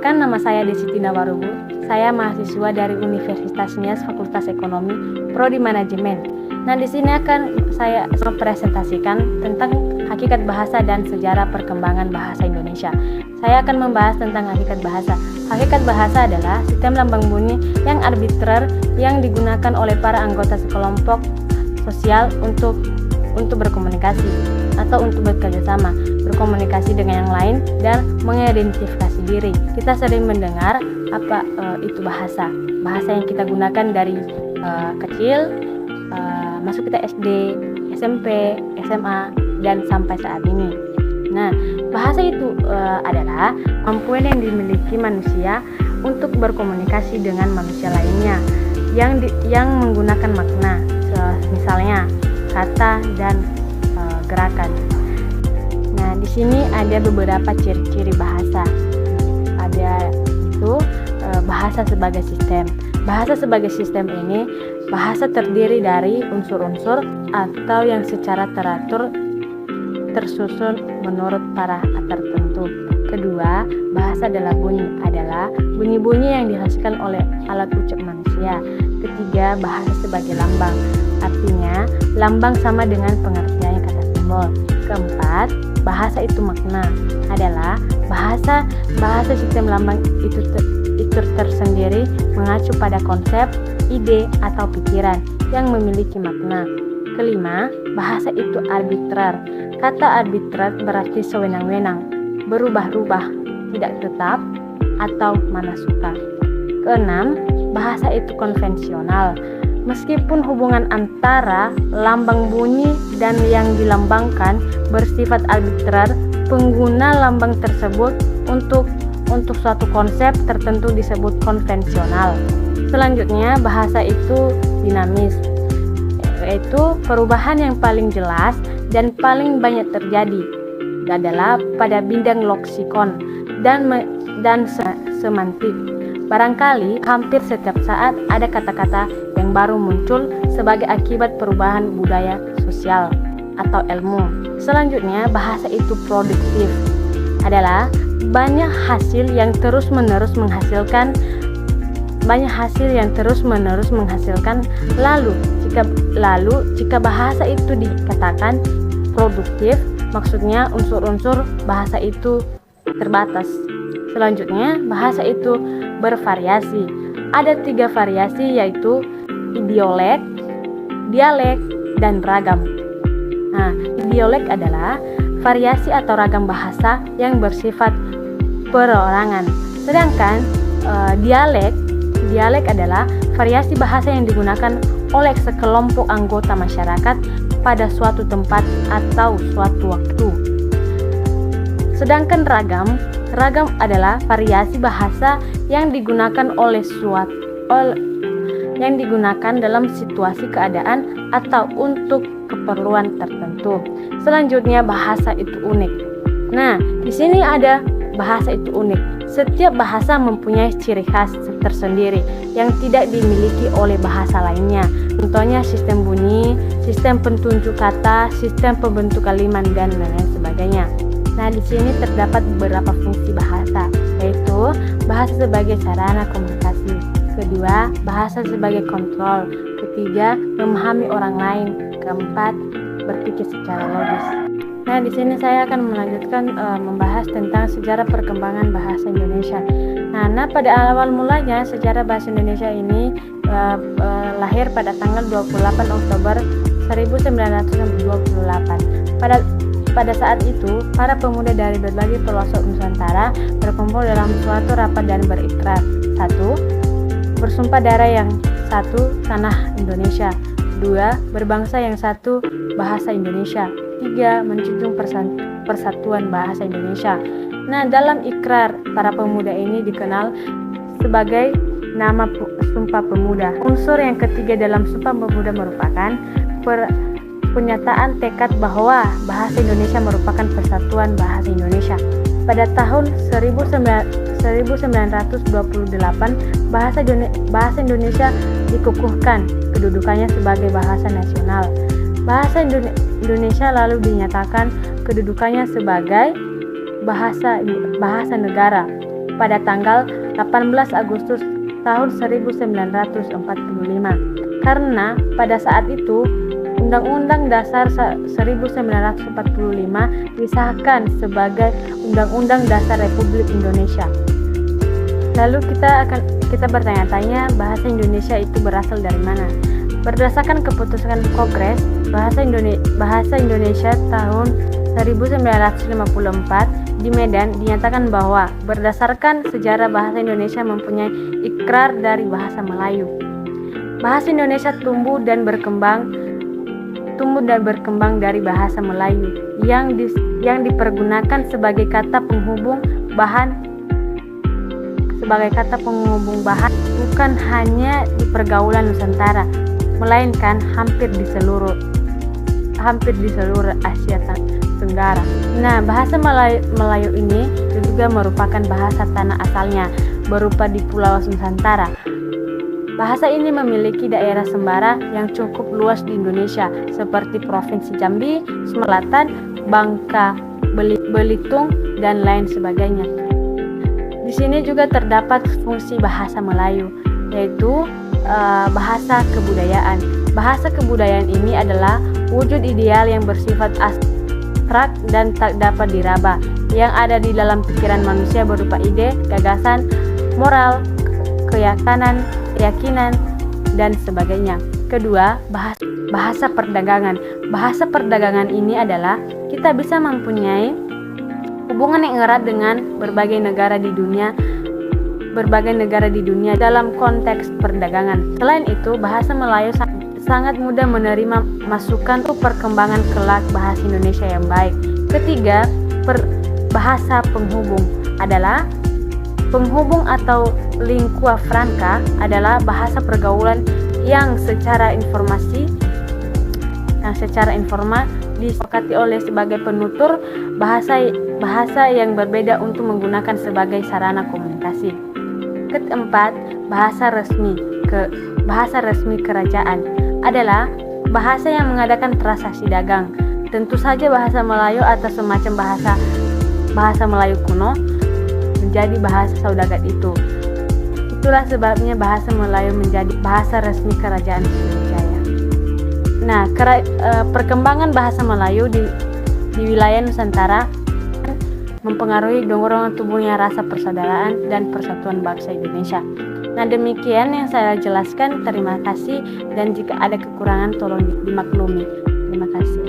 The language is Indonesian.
Perkenalkan, nama saya Desi Tina Warubu. Saya mahasiswa dari Universitas Nias Fakultas Ekonomi, Prodi Manajemen. Nah, di sini akan saya mempresentasikan tentang hakikat bahasa dan sejarah perkembangan bahasa Indonesia. Saya akan membahas tentang hakikat bahasa. Hakikat bahasa adalah sistem lambang bunyi yang arbitrer yang digunakan oleh para anggota sekelompok sosial untuk berkomunikasi atau untuk bekerja sama, berkomunikasi dengan yang lain dan mengidentifikasi diri. Kita sering mendengar itu bahasa yang kita gunakan dari kecil, masuk kita SD, SMP, SMA dan sampai saat ini. Nah, bahasa itu adalah kemampuan yang dimiliki manusia untuk berkomunikasi dengan manusia lainnya yang menggunakan makna, misalnya kata dan gerakan. Nah, di sini ada beberapa ciri-ciri bahasa. Ada itu bahasa sebagai sistem. Bahasa sebagai sistem ini, bahasa terdiri dari unsur-unsur atau yang secara teratur tersusun menurut para tertentu. Kedua, bahasa adalah bunyi-bunyi yang dihasilkan oleh alat ucap manusia. Ketiga, bahasa sebagai lambang. Artinya, lambang sama dengan pengertiannya kata simbol. Keempat, bahasa itu makna. Adalah bahasa sistem lambang itu tersendiri mengacu pada konsep, ide, atau pikiran yang memiliki makna. Kelima, bahasa itu arbitrer. Kata arbitrer berarti sewenang-wenang, berubah-ubah, tidak tetap, atau mana suka. Keenam, bahasa itu konvensional. Meskipun hubungan antara lambang bunyi dan yang dilambangkan bersifat arbitrer, pengguna lambang tersebut untuk suatu konsep tertentu disebut konvensional. Selanjutnya, bahasa itu dinamis, yaitu perubahan yang paling jelas dan paling banyak terjadi adalah pada bidang leksikon dan semantik. Barangkali hampir setiap saat ada kata-kata yang baru muncul sebagai akibat perubahan budaya sosial atau ilmu. Selanjutnya, bahasa itu produktif. Adalah banyak hasil yang terus-menerus menghasilkan. Lalu jika bahasa itu dikatakan produktif, maksudnya unsur-unsur bahasa itu terbatas. Selanjutnya, bahasa itu bervariasi. Ada 3 variasi, yaitu idiolek, dialek, dan ragam. Nah, idiolek adalah variasi atau ragam bahasa yang bersifat perorangan. Sedangkan dialek adalah variasi bahasa yang digunakan oleh sekelompok anggota masyarakat pada suatu tempat atau suatu waktu. Sedangkan ragam adalah variasi bahasa yang digunakan dalam situasi keadaan atau untuk keperluan tertentu. Selanjutnya, bahasa itu unik. Nah, di sini ada bahasa itu unik. Setiap bahasa mempunyai ciri khas tersendiri yang tidak dimiliki oleh bahasa lainnya. Contohnya sistem bunyi, sistem pentunjuk kata, sistem pembentuk kalimat, dan lain sebagainya. Nah, di sini terdapat beberapa fungsi bahasa, yaitu bahasa sebagai sarana komunikasi. Kedua, bahasa sebagai kontrol. Ketiga, memahami orang lain. Keempat, berpikir secara logis. Nah, di sini saya akan melanjutkan membahas tentang sejarah perkembangan bahasa Indonesia. Nah, pada awal mulanya sejarah bahasa Indonesia ini lahir pada tanggal 28 Oktober 1928. Pada saat itu, para pemuda dari berbagai pelosok Nusantara berkumpul dalam suatu rapat dan berikrar. 1. Bersumpah darah yang satu, tanah Indonesia. 2. Berbangsa yang satu, bahasa Indonesia. 3. Menjunjung persatuan bahasa Indonesia. Nah, dalam ikrar, para pemuda ini dikenal sebagai nama Sumpah Pemuda. Unsur yang ketiga dalam Sumpah Pemuda merupakan pernyataan tekad bahwa bahasa Indonesia merupakan persatuan bahasa Indonesia. Pada tahun 1928, bahasa Indonesia dikukuhkan kedudukannya sebagai bahasa nasional. Bahasa Indonesia lalu dinyatakan kedudukannya sebagai bahasa negara pada tanggal 18 Agustus tahun 1945. Karena pada saat itu Undang-Undang Dasar 1945 disahkan sebagai Undang-Undang Dasar Republik Indonesia. Lalu kita bertanya-tanya, bahasa Indonesia itu berasal dari mana? Berdasarkan keputusan Kongres Bahasa Indonesia tahun 1954 di Medan dinyatakan bahwa berdasarkan sejarah bahasa Indonesia mempunyai ikrar dari bahasa Melayu. Bahasa Indonesia tumbuh dan berkembang dari bahasa Melayu yang dipergunakan sebagai kata penghubung bahan bukan hanya di pergaulan Nusantara, melainkan hampir di seluruh Asia Tenggara. Nah, bahasa Melayu ini juga merupakan bahasa tanah asalnya, berupa di Pulau Nusantara. Bahasa ini memiliki daerah sembara yang cukup luas di Indonesia, seperti Provinsi Jambi, Sumatera Selatan, Bangka, Belitung, dan lain sebagainya. Di sini juga terdapat fungsi bahasa Melayu, yaitu bahasa kebudayaan. Bahasa kebudayaan ini adalah wujud ideal yang bersifat abstrak dan tak dapat diraba, yang ada di dalam pikiran manusia berupa ide, gagasan, moral, keyakinan, dan sebagainya. Kedua, bahasa perdagangan. Bahasa perdagangan ini adalah kita bisa mempunyai hubungan yang erat dengan berbagai negara di dunia dalam konteks perdagangan. Selain itu, bahasa Melayu sangat mudah menerima masukan untuk perkembangan kelak bahasa Indonesia yang baik. Ketiga, bahasa penghubung adalah penghubung atau lingua franca adalah bahasa pergaulan yang secara informal disepakati oleh sebagai penutur bahasa yang berbeda untuk menggunakan sebagai sarana komunikasi. Keempat, bahasa resmi kerajaan adalah bahasa yang mengadakan transaksi dagang. Tentu saja bahasa Melayu atau semacam bahasa Melayu kuno menjadi bahasa saudagar itu. Itulah sebabnya bahasa Melayu menjadi bahasa resmi kerajaan Sriwijaya. Nah, perkembangan bahasa Melayu di wilayah Nusantara mempengaruhi dorongan tumbuhnya rasa persaudaraan dan persatuan bangsa Indonesia. Nah, demikian yang saya jelaskan. Terima kasih, dan jika ada kekurangan tolong dimaklumi. Terima kasih.